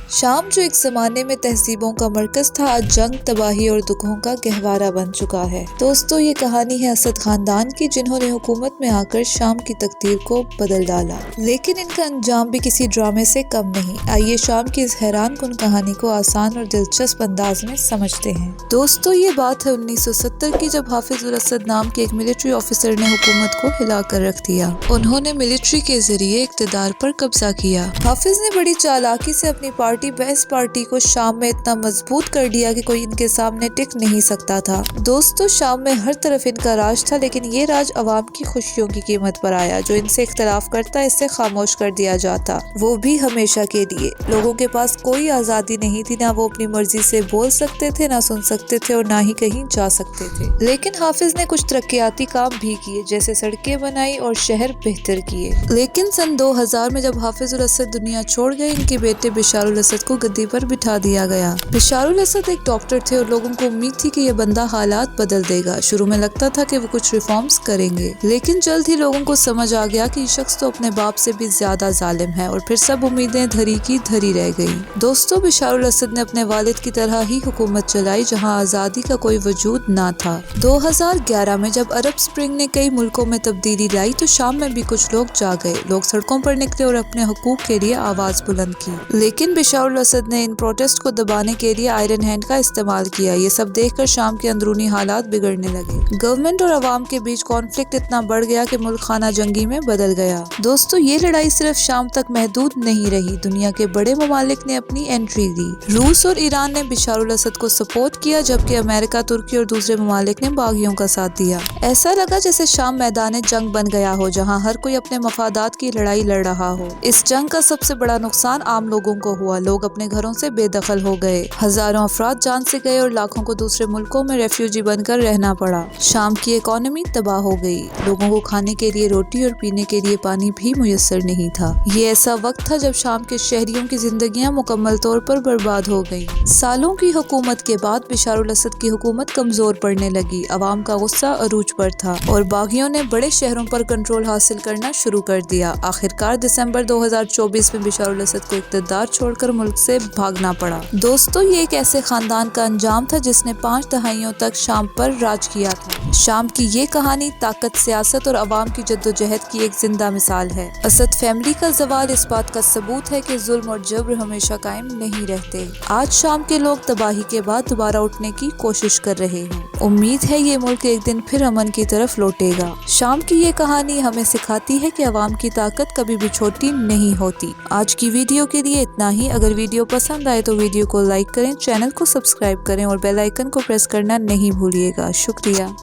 شام جو ایک زمانے میں تہذیبوں کا مرکز تھا، آج جنگ، تباہی اور دکھوں کا گہوارہ بن چکا ہے۔ دوستو، یہ کہانی ہے اسد خاندان کی، جنہوں نے حکومت میں آ کر شام کی تقدیر کو بدل ڈالا، لیکن ان کا انجام بھی کسی ڈرامے سے کم نہیں۔ آئیے شام کی اس حیران کن کہانی کو آسان اور دلچسپ انداز میں سمجھتے ہیں۔ دوستو، یہ بات ہے 1970 کی، جب حافظ الاسد نام کے ایک ملٹری آفیسر نے حکومت کو ہلا کر رکھ دیا۔ انہوں نے ملٹری کے ذریعے اقتدار پر قبضہ کیا۔ حافظ نے بڑی چالاکی سے اپنی پارٹی بیس پارٹی کو شام میں اتنا مضبوط کر دیا کہ کوئی ان کے سامنے ٹک نہیں سکتا تھا۔ دوستو، شام میں ہر طرف ان کا راج تھا، لیکن یہ راج عوام کی خوشیوں کی قیمت پر آیا۔ جو ان سے اختلاف کرتا، اس سے خاموش کر دیا جاتا، وہ بھی ہمیشہ کے لیے۔ لوگوں کے پاس کوئی آزادی نہیں تھی، نہ وہ اپنی مرضی سے بول سکتے تھے، نہ سن سکتے تھے، اور نہ ہی کہیں جا سکتے تھے۔ لیکن حافظ نے کچھ ترقیاتی کام بھی کیے، جیسے سڑکیں بنائی اور شہر بہتر کیے۔ لیکن سن 2000 میں جب حافظ الاسد دنیا چھوڑ گئے، ان کے بیٹے بشار الاسد کو گدی پر بٹھا دیا گیا۔ بشار الاسد ایک ڈاکٹر تھے اور لوگوں کو امید تھی کہ یہ بندہ حالات بدل دے گا۔ شروع میں لگتا تھا کہ وہ کچھ ریفارمز کریں گے، لیکن جلد ہی لوگوں کو سمجھ آ گیا کہ یہ شخص تو اپنے باپ سے بھی زیادہ ظالم ہے، اور پھر سب امیدیں دھری کی دھری رہ گئیں۔ دوستو، بشار الاسد نے اپنے والد کی طرح ہی حکومت چلائی، جہاں آزادی کا کوئی وجود نہ تھا۔ 2011 میں جب عرب سپرنگ نے کئی ملکوں میں تبدیلی لائی، تو شام میں بھی کچھ لوگ جا گئے۔ لوگ سڑکوں پر نکلے اور اپنے حقوق کے لیے آواز بلند کی۔ لیکن بشار الاسد نے ان پروٹیسٹ کو دبانے کے لیے آئرن ہینڈ کا استعمال کیا۔ یہ سب دیکھ کر شام کے اندرونی حالات بگڑنے لگے۔ گورنمنٹ اور عوام کے بیچ کانفلکٹ اتنا بڑھ گیا کہ ملک خانہ جنگی میں بدل گیا۔ دوستو، یہ لڑائی صرف شام تک محدود نہیں رہی۔ دنیا کے بڑے ممالک نے اپنی انٹری دی۔ روس اور ایران نے بشار الاسد کو سپورٹ کیا، جبکہ امریکہ، ترکی اور دوسرے ممالک نے باغیوں کا ساتھ دیا۔ ایسا لگا جیسے شام میدان جنگ بن گیا ہو، جہاں ہر کوئی اپنے مفادات کی لڑائی لڑ رہا ہو۔ اس جنگ کا سب سے بڑا نقصان عام لوگوں کو ہوا۔ لوگ اپنے گھروں سے بے دخل ہو گئے، ہزاروں افراد جان سے گئے اور لاکھوں کو دوسرے ملکوں میں ریفیوجی بن کر رہنا پڑا۔ شام کی اکانومی تباہ ہو گئی۔ لوگوں کو کھانے کے لیے روٹی اور پینے کے لیے پانی بھی میسر نہیں تھا۔ یہ ایسا وقت تھا جب شام کے شہریوں کی زندگیاں مکمل طور پر برباد ہو گئیں۔ سالوں کی حکومت کے بعد بشار الاسد کی حکومت کمزور پڑنے لگی۔ عوام کا غصہ عروج پر تھا اور باغیوں نے بڑے شہروں پر کنٹرول حاصل کرنا شروع کر دیا۔ آخرکار دسمبر 2024 میں بشار الاسد کو اقتدار چھوڑ کر ملک سے بھاگنا پڑا۔ دوستو، یہ ایک ایسے خاندان کا انجام تھا جس نے 5 دہائیوں تک شام پر راج کیا تھا۔ شام کی یہ کہانی طاقت، سیاست اور عوام کی جدوجہد کی ایک زندہ مثال ہے۔ اسد فیملی کا زوال اس بات کا ثبوت ہے کہ ظلم اور جبر ہمیشہ قائم نہیں رہتے۔ آج شام کے لوگ تباہی کے بعد دوبارہ اٹھنے کی کوشش کر رہے ہیں۔ امید ہے یہ ملک ایک دن پھر امن کی طرف لوٹے گا۔ شام کی یہ کہانی ہمیں سکھاتی ہے کہ عوام کی طاقت کبھی بھی چھوٹی نہیں ہوتی۔ آج کی ویڈیو کے لیے اتنا ہی۔ اگر ویڈیو پسند آئے تو ویڈیو کو لائک کریں، چینل کو سبسکرائب کریں اور بیل آئیکن کو پریس کرنا نہیں بھولیے گا۔ شکریہ۔